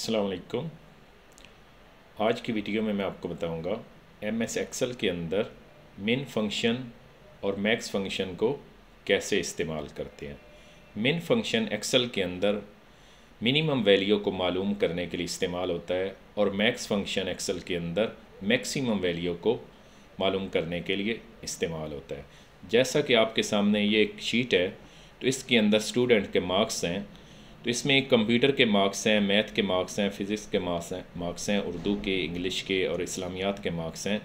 अस्सलाम वालेकुम। आज की वीडियो में मैं आपको बताऊंगा एमएस एक्सेल के अंदर मिन फंक्शन और मैक्स फंक्शन को कैसे इस्तेमाल करते हैं। मिन फंक्शन एक्सेल के अंदर मिनिमम वैल्यू को मालूम करने के लिए इस्तेमाल होता है और मैक्स फंक्शन एक्सेल के अंदर मैक्सिमम वैल्यू को मालूम करने के लिए इस्तेमाल होता है। जैसा कि आपके सामने ये एक शीट है, तो इसके अंदर स्टूडेंट के मार्क्स हैं। तो इसमें कंप्यूटर के मार्क्स हैं, मैथ के मार्क्स हैं, फ़िज़िक्स के मार्क्स हैं, उर्दू के, इंग्लिश के और इस्लामियात के मार्क्स हैं।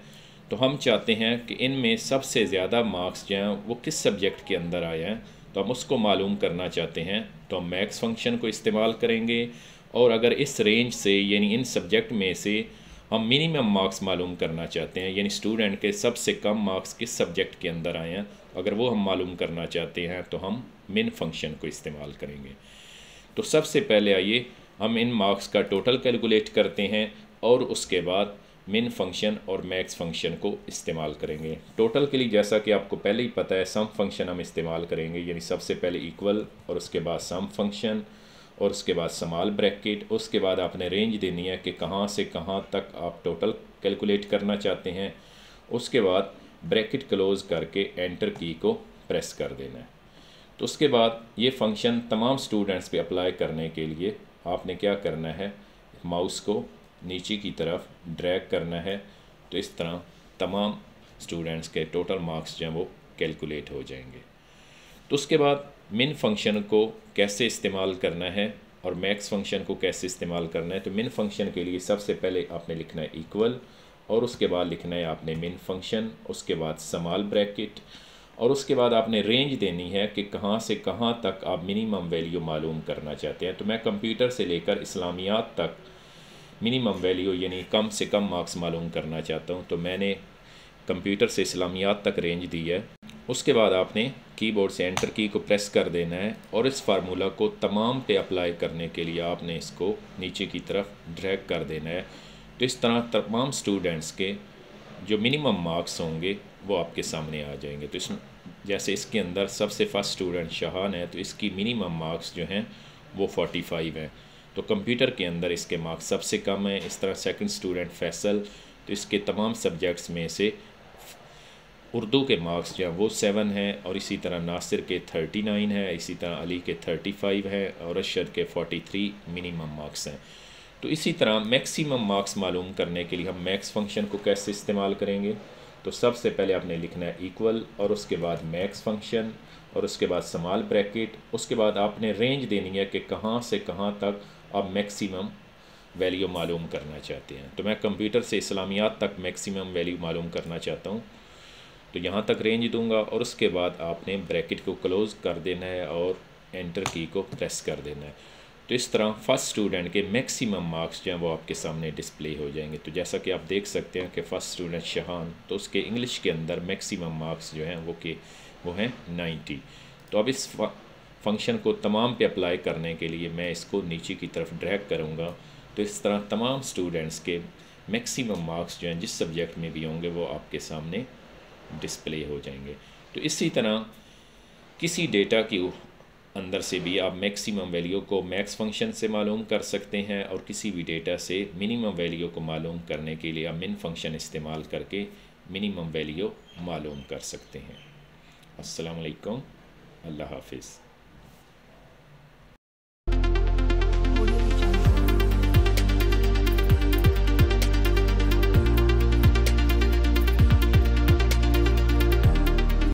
तो हम चाहते हैं कि इनमें सबसे ज़्यादा मार्क्स जो हैं वो किस सब्जेक्ट के अंदर आए हैं, तो हम उसको मालूम करना चाहते हैं। तो हम मैक्स फंक्शन को इस्तेमाल करेंगे और अगर इस रेंज से यानी इन सब्जेक्ट में से हम मिनिमम मार्क्स मालूम करना चाहते हैं, यानी स्टूडेंट के सबसे कम मार्क्स किस सब्जेक्ट के अंदर आए हैं, अगर वो हम मालूम करना चाहते हैं तो हम मिन फंक्शन को इस्तेमाल करेंगे। तो सबसे पहले आइए हम इन मार्क्स का टोटल कैलकुलेट करते हैं और उसके बाद मिन फंक्शन और मैक्स फंक्शन को इस्तेमाल करेंगे। टोटल के लिए जैसा कि आपको पहले ही पता है, सम फंक्शन हम इस्तेमाल करेंगे, यानी सबसे पहले इक्वल और उसके बाद सम फंक्शन और उसके बाद स्मॉल ब्रैकेट। उसके बाद आपने रेंज देनी है कि कहाँ से कहाँ तक आप टोटल कैलकुलेट करना चाहते हैं। उसके बाद ब्रैकेट क्लोज करके एंटर की को प्रेस कर देना है। तो उसके बाद ये फंक्शन तमाम स्टूडेंट्स पे अप्लाई करने के लिए आपने क्या करना है, माउस को नीचे की तरफ ड्रैग करना है। तो इस तरह तमाम स्टूडेंट्स के टोटल मार्क्स जो हैं वो कैलकुलेट हो जाएंगे। तो उसके बाद मिन फंक्शन को कैसे इस्तेमाल करना है और मैक्स फंक्शन को कैसे इस्तेमाल करना है। तो मिन फंक्शन के लिए सबसे पहले आपने लिखना है इक्वल और उसके बाद लिखना है आपने मिन फंक्शन, उसके बाद स्मॉल ब्रैकेट और उसके बाद आपने रेंज देनी है कि कहाँ से कहाँ तक आप मिनिमम वैल्यू मालूम करना चाहते हैं। तो मैं कंप्यूटर से लेकर इस्लामियात तक मिनिमम वैल्यू यानी कम से कम मार्क्स मालूम करना चाहता हूँ, तो मैंने कंप्यूटर से इस्लामियात तक रेंज दी है। उसके बाद आपने कीबोर्ड से एंटर की को प्रेस कर देना है और इस फार्मूला को तमाम पे अप्लाई करने के लिए आपने इसको नीचे की तरफ ड्रैग कर देना है। तो इस तरह तमाम स्टूडेंट्स के जो मिनिमम मार्क्स होंगे वो आपके सामने आ जाएंगे। तो इसमें जैसे इसके अंदर सबसे फर्स्ट स्टूडेंट शहान है, तो इसकी मिनिमम मार्क्स जो हैं वो 45 हैं। तो कंप्यूटर के अंदर इसके मार्क्स सबसे कम हैं। इस तरह सेकंड स्टूडेंट फैसल, तो इसके तमाम सब्जेक्ट्स में से उर्दू के मार्क्स जो हैं वो 7 हैं और इसी तरह नासिर के 39 है, इसी तरह अली के 35 है और अरशद के 43 मिनिमम मार्क्स हैं। तो इसी तरह मैक्सिमम मार्क्स मालूम करने के लिए हम मैक्स फंक्शन को कैसे इस्तेमाल करेंगे। तो सबसे पहले आपने लिखना है इक्वल और उसके बाद मैक्स फंक्शन और उसके बाद स्मॉल ब्रैकेट। उसके बाद आपने रेंज देनी है कि कहाँ से कहाँ तक आप मैक्सिमम वैल्यू मालूम करना चाहते हैं। तो मैं कंप्यूटर से इस्लामियात तक मैक्सिमम वैल्यू मालूम करना चाहता हूँ, तो यहाँ तक रेंज दूंगा और उसके बाद आपने ब्रैकेट को क्लोज़ कर देना है और एंटर की को प्रेस कर देना है। तो इस तरह फर्स्ट स्टूडेंट के मैक्सिमम मार्क्स जो हैं वो आपके सामने डिस्प्ले हो जाएंगे। तो जैसा कि आप देख सकते हैं कि फ़र्स्ट स्टूडेंट शहान, तो उसके इंग्लिश के अंदर मैक्सिमम मार्क्स जो हैं वो हैं 90। तो अब इस फंक्शन को तमाम पे अप्लाई करने के लिए मैं इसको नीचे की तरफ ड्रैग करूँगा। तो इस तरह तमाम स्टूडेंट्स के मैक्सिमम मार्क्स जो हैं जिस सब्जेक्ट में भी होंगे वो आपके सामने डिस्प्ले हो जाएंगे। तो इसी तरह किसी डेटा की अंदर से भी आप मैक्सिमम वैल्यू को मैक्स फंक्शन से मालूम कर सकते हैं और किसी भी डेटा से मिनिमम वैल्यू को मालूम करने के लिए आप मिन फंक्शन इस्तेमाल करके मिनिमम वैल्यू मालूम कर सकते हैं। अस्सलाम वालेकुम, अल्लाह हाफिज़।